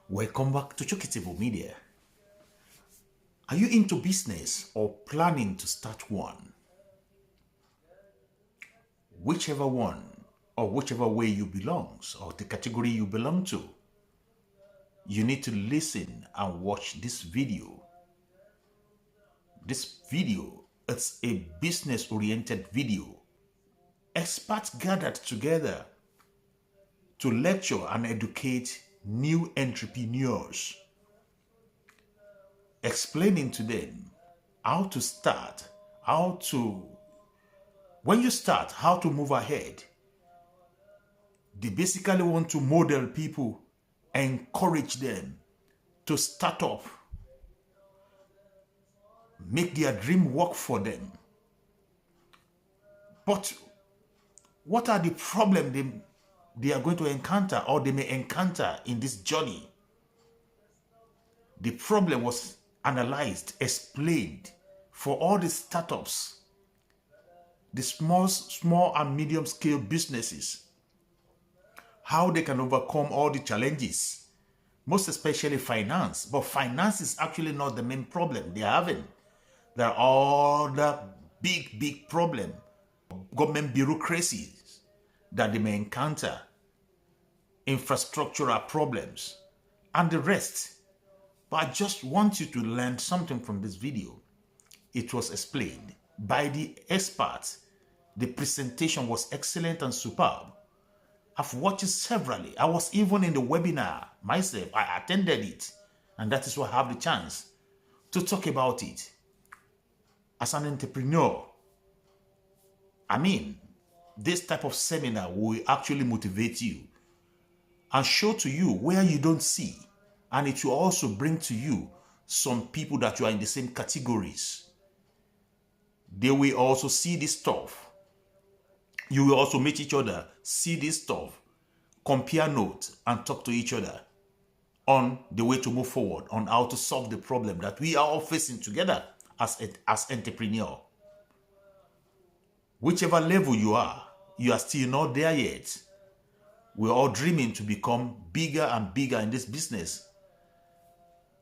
Welcome back to Chokitable Media. Are you into business or planning to start one? Whichever one or whichever way you belongs or the category you belong to, you need to listen and watch this video. This video is a business-oriented video. Experts gathered together to lecture and educate new entrepreneurs, explaining to them how to start, when you start, how to move ahead. They basically want to model people, encourage them to start up, make their dream work for them. But what are the problems they are going to encounter or they may encounter in this journey? The problem was analyzed, explained for all the startups, the small and medium scale businesses, how they can overcome all the challenges, most especially finance. But finance is actually not the main problem they're having. There are other big problem, government bureaucracies that they may encounter, infrastructural problems, and the rest. But I just want you to learn something from this video. It was explained by the experts. The presentation was excellent and superb. I've watched it severally. I was even in the webinar myself. I attended it. And that is why I have the chance to talk about it. As an entrepreneur, this type of seminar will actually motivate you and show to you where you don't see. And it will also bring to you some people that you are in the same categories. They will also see this stuff. You will also meet each other, see this stuff, compare notes, and talk to each other on the way to move forward, on how to solve the problem that we are all facing together as entrepreneur. Whichever level you are still not there yet. We're all dreaming to become bigger and bigger in this business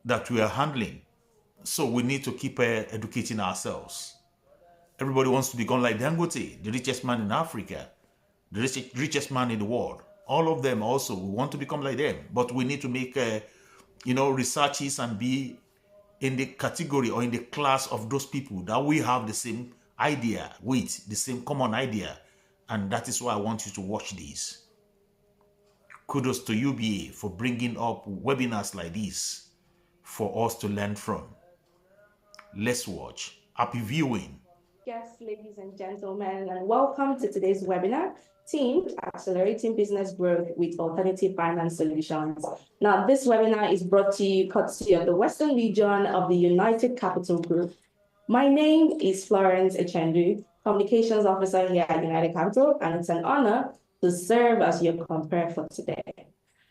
that we are handling. So we need to keep educating ourselves. Everybody wants to become like Dangote, the richest man in Africa, the richest man in the world. All of them also, we want to become like them. But we need to make, researches and be in the category or in the class of those people that we have the same idea with, the same common idea. And that is why I want you to watch this. Kudos to UBA for bringing up webinars like this for us to learn from. Let's watch. Happy viewing. Yes, ladies and gentlemen, and welcome to today's webinar, themed Accelerating Business Growth with Alternative Finance Solutions. Now, this webinar is brought to you courtesy of the Western region of the United Capital Group. My name is Florence Echendu, Communications Officer here at United Capital, and it's an honor to serve as your compere for today.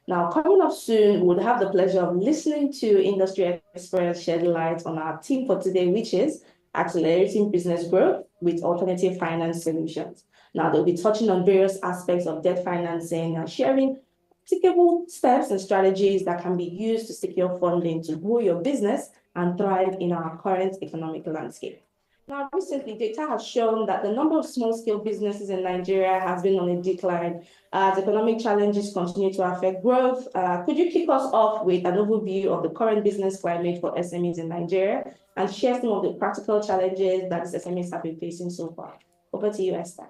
Now, coming up soon, we'll have the pleasure of listening to industry experts shed light on our theme for today, which is Accelerating Business Growth with Alternative Finance Solutions. Now, they'll be touching on various aspects of debt financing and sharing practicable steps and strategies that can be used to secure funding to grow your business and thrive in our current economic landscape. Now, recently, data has shown that the number of small-scale businesses in Nigeria has been on a decline as economic challenges continue to affect growth. Could you kick us off with an overview of the current business climate for SMEs in Nigeria and share some of the practical challenges that SMEs have been facing so far? Over to you, Esther.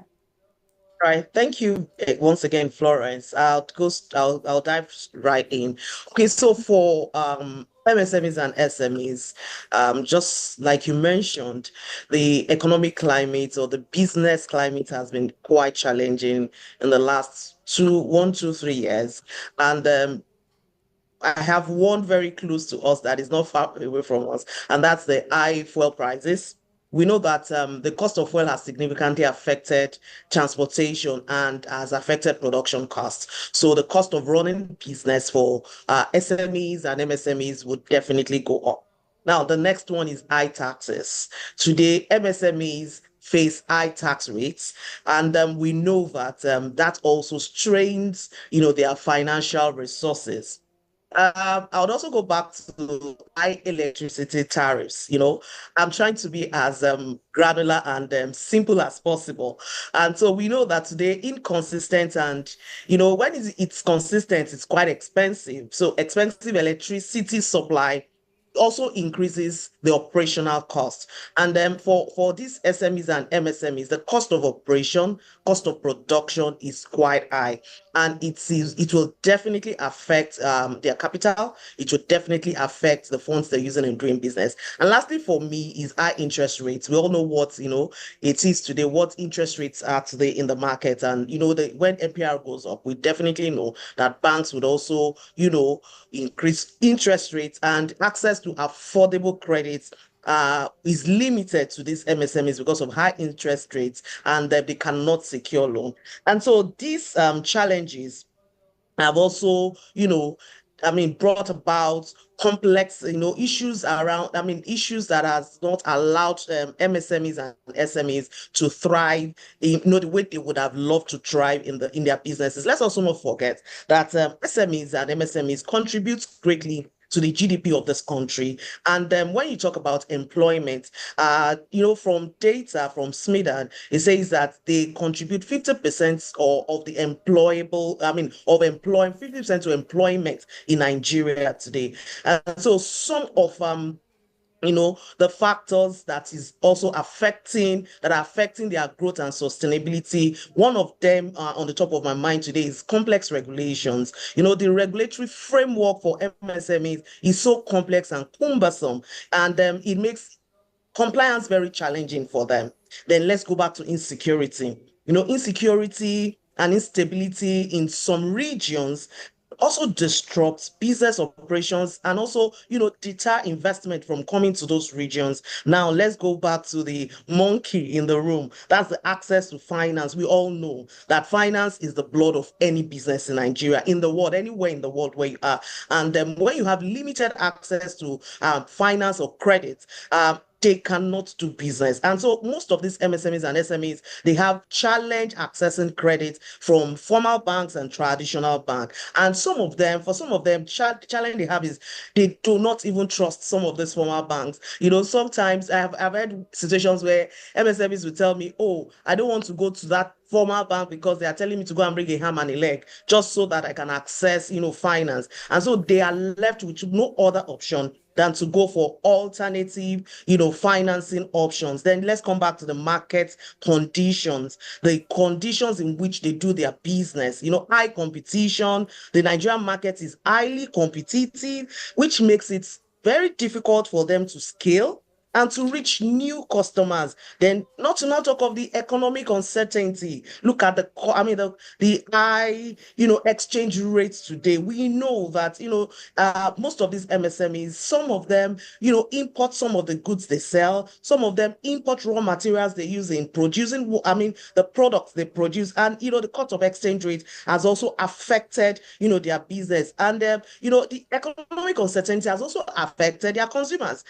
Right. Thank you once again, Florence. I'll dive right in. Okay, so for MSMEs and SMEs, just like you mentioned, the economic climate or the business climate has been quite challenging in the last 3 years. And I have one very close to us that is not far away from us, and that's the high fuel prices. We know that the cost of fuel has significantly affected transportation and has affected production costs. So the cost of running business for SMEs and MSMEs would definitely go up. Now, the next one is high taxes. Today, MSMEs face high tax rates, and we know that that also strains, their financial resources. I would also go back to high electricity tariffs. I'm trying to be as granular and simple as possible. And so we know that today inconsistent and when it's consistent, it's quite expensive. So expensive electricity supply also increases the operational cost. And then for these SMEs and MSMEs, the cost of operation, cost of production is quite high. And it will definitely affect their capital. It will definitely affect the funds they're using in doing business. And lastly, for me, is high interest rates. We all know what it is today, what interest rates are today in the market. And when MPR goes up, we definitely know that banks would also increase interest rates, and access to affordable credits is limited to these MSMEs because of high interest rates, and that they cannot secure loan. And so these challenges have also, brought about complex, issues around, issues that has not allowed MSMEs and SMEs to thrive, the way they would have loved to thrive in their businesses. Let's also not forget that SMEs and MSMEs contribute greatly to the GDP of this country. And when you talk about employment, from data from Smidan, it says that they contribute 50% of the of employing 50% to employment in Nigeria today. And so some of the factors that are affecting their growth and sustainability. One of them on the top of my mind today is complex regulations. The regulatory framework for MSMEs is so complex and cumbersome, and it makes compliance very challenging for them. Then let's go back to insecurity. Insecurity and instability in some regions also disrupts business operations and also, deter investment from coming to those regions. Now, let's go back to the monkey in the room. That's the access to finance. We all know that finance is the blood of any business in Nigeria, in the world, anywhere in the world where you are. And when you have limited access to finance or credit, they cannot do business. And so most of these MSMEs and SMEs, they have challenge accessing credit from formal banks and traditional bank. And for some of them, challenge they have is they do not even trust some of these formal banks. Sometimes I've had situations where MSMEs will tell me, oh, I don't want to go to that formal bank because they are telling me to go and bring a ham and a leg just so that I can access, finance. And so they are left with no other option than to go for alternative, financing options. Then let's come back to the market conditions, the conditions in which they do their business. High competition. The Nigerian market is highly competitive, which makes it very difficult for them to scale and to reach new customers. Then not to not talk of the economic uncertainty. Look at the high, exchange rates today. We know that, most of these MSMEs, some of them, import some of the goods they sell. Some of them import raw materials they use in producing, the products they produce. And, the cost of exchange rate has also affected, their business. And, the economic uncertainty has also affected their consumers.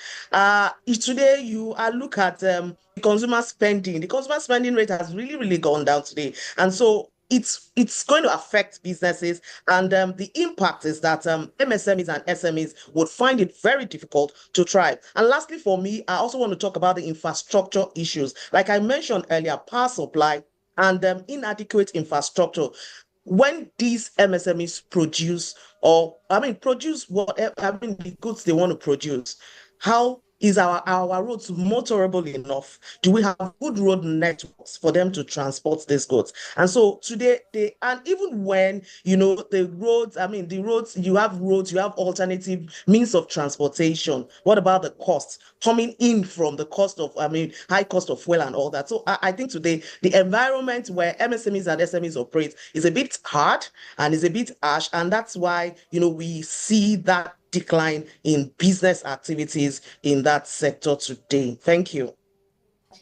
Today, you look at the consumer spending. The consumer spending rate has really, really gone down today. And so it's going to affect businesses, and the impact is that MSMEs and SMEs would find it very difficult to thrive. And lastly, for me, I also want to talk about the infrastructure issues. Like I mentioned earlier, power supply and inadequate infrastructure. When these MSMEs produce the goods they want to produce, how is our roads motorable enough? Do we have good road networks for them to transport these goods? And so today, and even when, the roads, you have alternative means of transportation. What about the costs coming in from the cost of, high cost of fuel and all that? So I think today, the environment where MSMEs and SMEs operate is a bit hard and is a bit harsh. And that's why, we see that decline in business activities in that sector today. Thank you.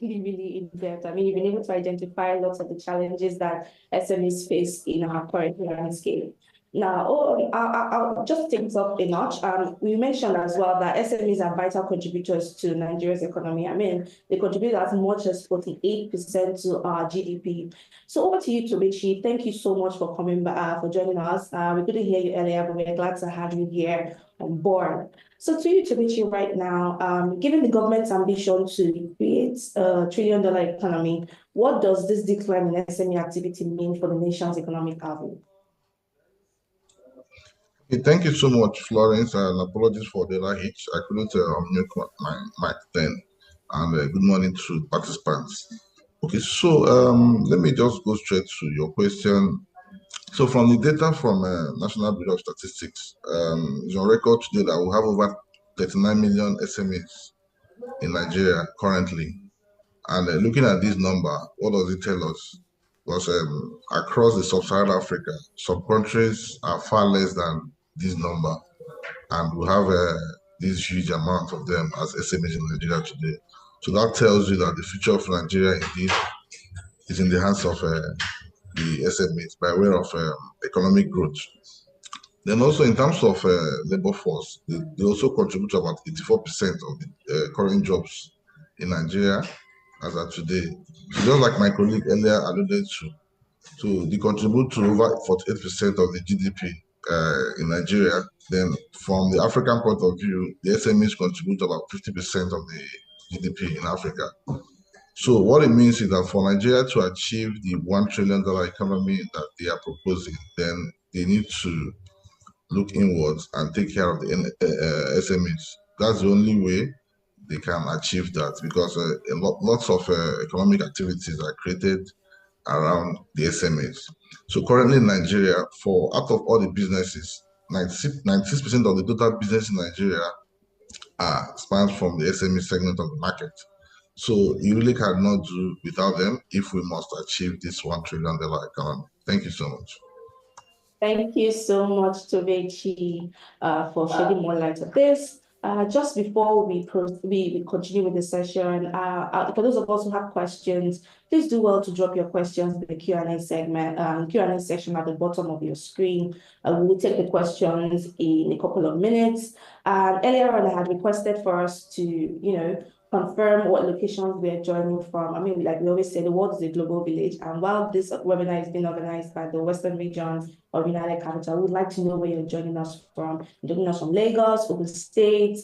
Really in depth. You've been able to identify lots of the challenges that SMEs face in our current landscape. Now, I'll just take this up a notch. We mentioned as well that SMEs are vital contributors to Nigeria's economy. I mean, they contribute as much as 48% to our GDP. So over to you, Tobechi. Thank you so much for coming back, for joining us. We couldn't hear you earlier, but we're glad to have you here on board. So to you, Tobechi, right now, given the government's ambition to create a $1 trillion economy, what does this decline in SME activity mean for the nation's economic outlook? Okay, thank you so much, Florence, and apologies for the lag hitch. I couldn't unmute my mic then. And good morning to participants. Okay, so let me just go straight to your question. So from the data from National Bureau of Statistics, it's on record today that we have over 39 million SMEs in Nigeria currently. And looking at this number, what does it tell us? Because across the sub-Saharan Africa, some countries are far less than this number, and we have this huge amount of them as SMEs in Nigeria today. So that tells you that the future of Nigeria indeed is in the hands of the SMEs by way of economic growth. Then also in terms of labor force, they also contribute to about 84% of the current jobs in Nigeria as of today. So just like my colleague earlier alluded to, so they contribute to over 48% of the GDP in Nigeria. Then from the African point of view, the SMEs contribute about 50% of the GDP in Africa. So what it means is that for Nigeria to achieve the $1 trillion economy that they are proposing, then they need to look inwards and take care of the SMEs. That's the only way they can achieve that, because lots of economic activities are created around the SMEs. So currently in Nigeria, out of all the businesses, 96% of the total business in Nigeria spans from the SME segment of the market. So you really cannot do without them if we must achieve this $1 trillion economy. Thank you so much. Thank you so much, Tobechi, for shedding more light on this. Just before we continue with the session, for those of us who have questions, please do well to drop your questions in the Q&A segment, Q&A section at the bottom of your screen. We will take the questions in a couple of minutes. Earlier on, I had requested for us to, confirm what locations we are joining from. I mean, like we always say, the world is a global village. And while this webinar is being organized by the Western region of United Capital, we would like to know where you're joining us from. You're joining us from Lagos, Ogun State,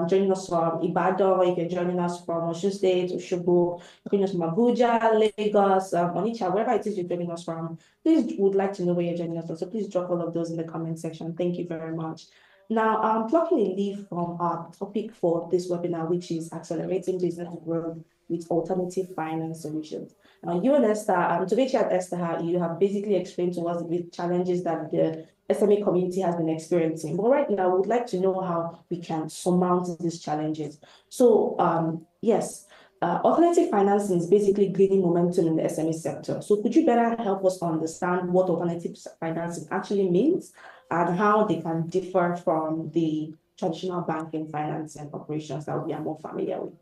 joining us from Ibadan, if you're joining us from Osun State, Osogbo, joining us from Abuja, Lagos, Onitsha, wherever it is you're joining us from. Please would like to know where you're joining us from. So please drop all of those in the comment section. Thank you very much. Now, I'm plucking a leaf from our topic for this webinar, which is accelerating business growth with alternative finance solutions. Now, you and Esther, Tobechi and Esther, you have basically explained to us the challenges that the SME community has been experiencing. But right now, we would like to know how we can surmount these challenges. So, yes, alternative financing is basically gaining momentum in the SME sector. So could you better help us understand what alternative financing actually means and how they can differ from the traditional banking financing operations that we are more familiar with?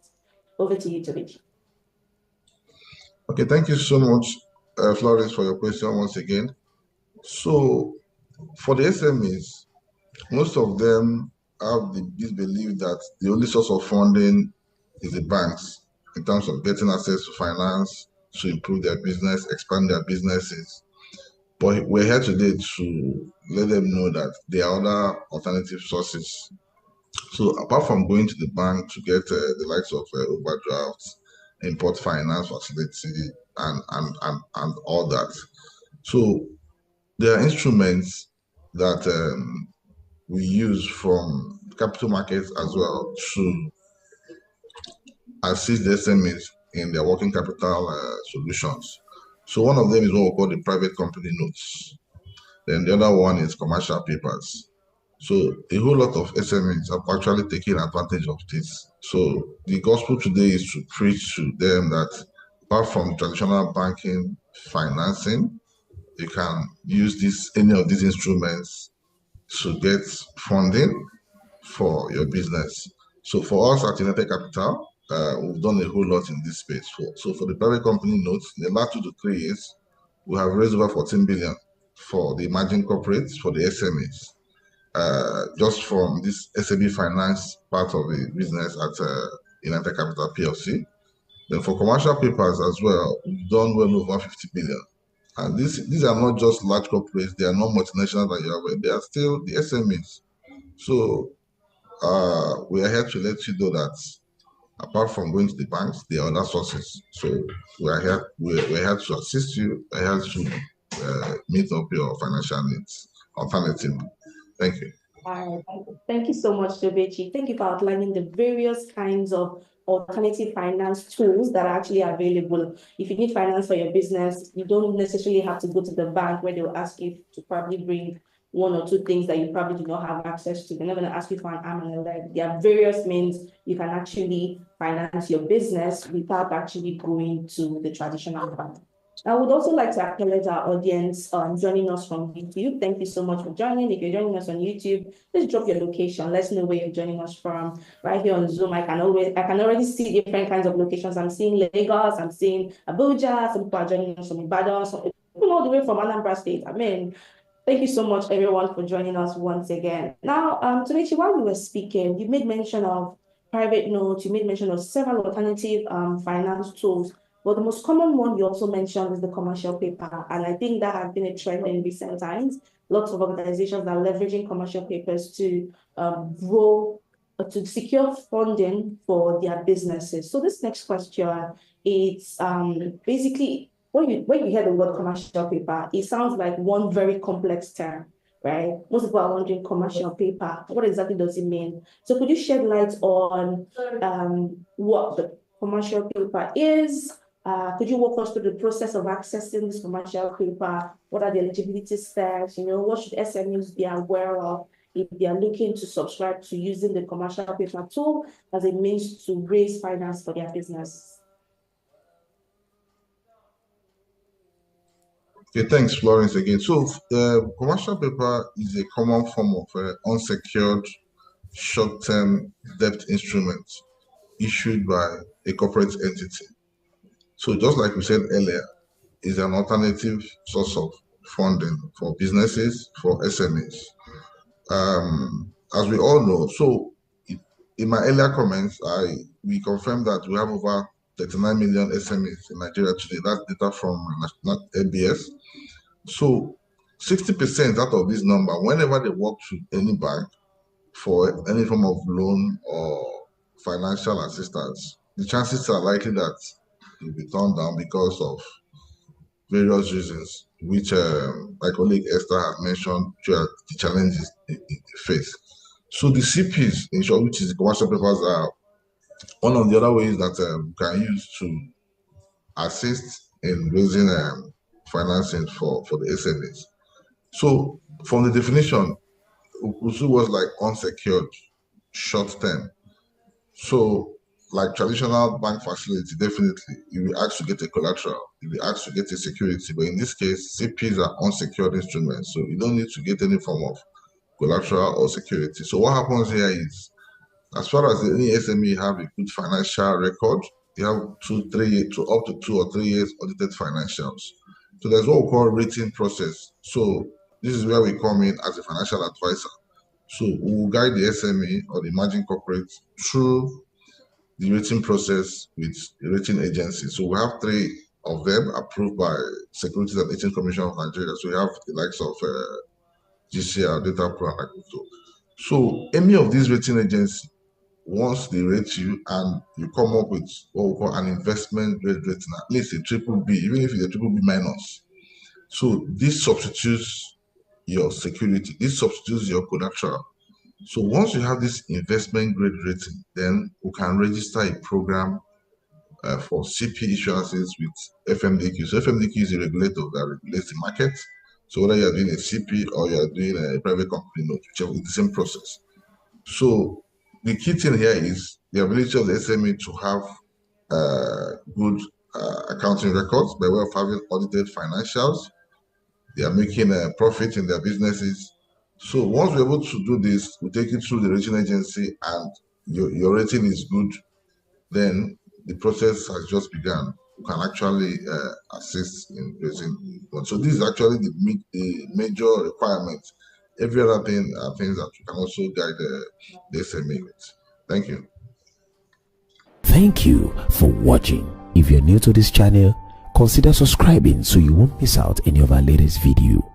Over to you, Tobechi. Okay, thank you so much, Florence, for your question once again. So for the SMEs, most of them have this belief that the only source of funding is the banks in terms of getting access to finance to improve their business, expand their businesses. But we're here today to let them know that there are other alternative sources. So apart from going to the bank to get the likes of overdrafts, import finance facility, and all that. So there are instruments that we use from capital markets as well to assist the SMEs in their working capital solutions. So one of them is what we call the private company notes. Then the other one is commercial papers. So a whole lot of SMEs have actually taken advantage of this. So the gospel today is to preach to them that apart from traditional banking financing, you can use any of these instruments to get funding for your business. So for us at United Capital, we've done a whole lot in this space. So for the private company notes, in the last 2 to 3 years, we have raised over 14 billion for the emerging corporates, for the SMEs, just from this SME finance part of the business at United Capital PLC. Then for commercial papers as well, we've done well over 50 billion. And these are not just large corporates, they are not multinational that you are aware, they are still the SMEs. So we are here to let you know that apart from going to the banks, there are other sources. So we're here to assist you, we're here to meet up your financial needs alternatively. Thank you. All right. Thank you so much, Tobechi. Thank you for outlining the various kinds of alternative finance tools that are actually available. If you need finance for your business, you don't necessarily have to go to the bank where they'll ask you to probably bring one or two things that you probably do not have access to. They're not going to ask you for an arm and a leg. There are various means you can actually finance your business without actually going to the traditional bank. I would also like to acknowledge our audience joining us from YouTube. Thank you so much for joining. If you're joining us on YouTube, please drop your location. Let's know where you're joining us from. Right here on Zoom, I can already see different kinds of locations. I'm seeing Lagos, I'm seeing Abuja, some people are joining us from Ibadan, some people all the way from Anambra State. I mean, thank you so much, everyone, for joining us once again. Now, Tonechi, while you were speaking, you made mention of private notes, you made mention of several alternative finance tools. But the most common one you also mentioned is the commercial paper. And I think that has been a trend in recent times. Lots of organizations are leveraging commercial papers to grow, to secure funding for their businesses. So this next question, it's basically, when you hear the word commercial paper, it sounds like one very complex term, right? Most people are wondering commercial paper, what exactly does it mean? So could you shed light on what the commercial paper is? Could you walk us through the process of accessing this commercial paper? What are the eligibility steps? What should SMEs be aware of if they are looking to subscribe to using the commercial paper tool as a means to raise finance for their business? Okay, thanks, Florence, again. So commercial paper is a common form of unsecured short-term debt instrument issued by a corporate entity. So just like we said earlier, is an alternative source of funding for businesses, for SMEs. As we all know, so in my earlier comments, we confirmed that we have over 39 million SMEs in Nigeria today. That's data from NBS. So 60% out of this number, whenever they walk to any bank for any form of loan or financial assistance, the chances are likely that it will be turned down because of various reasons, which my colleague Esther has mentioned, the challenges they face. So the CPs, in short, which is the commercial papers, are one of the other ways that we can use to assist in raising financing for the SMEs. So from the definition, USU was like unsecured, short term. So like traditional bank facility, definitely you will ask to get a collateral, you will ask to get a security, but in this case, CPs are unsecured instruments, so you don't need to get any form of collateral or security. So what happens here is, as far as any SME have a good financial record, you have up to 2 or 3 years audited financials. So there's what we call rating process. So this is where we come in as a financial advisor. So we will guide the SME or the emerging corporate through the rating process with the rating agency. So we have 3 of them approved by Securities and Exchange Commission of Nigeria. So we have the likes of GCR, DataPro, and Acuto. So any of these rating agencies, once they rate you and you come up with what we call an investment grade rating, at least a BBB, even if it's a BBB minus. So this substitutes your security, this substitutes your collateral. So once you have this investment grade rating, then we can register a program for CP issuances with FMDQ. So FMDQ is a regulator that regulates the market. So whether you're doing a CP or you're doing a private company note, whichever, it's the same process. So the key thing here is the ability of the SME to have good accounting records by way of having audited financials. They are making a profit in their businesses. So once we're able to do this, we take it through the rating agency and your rating is good, then the process has just begun. who can actually assist in raising funds. So this is actually the major requirement. Every other thing are things that you can also guide the SME with. Thank you. Thank you for watching. If you're new to this channel, consider subscribing so you won't miss out any of our latest video.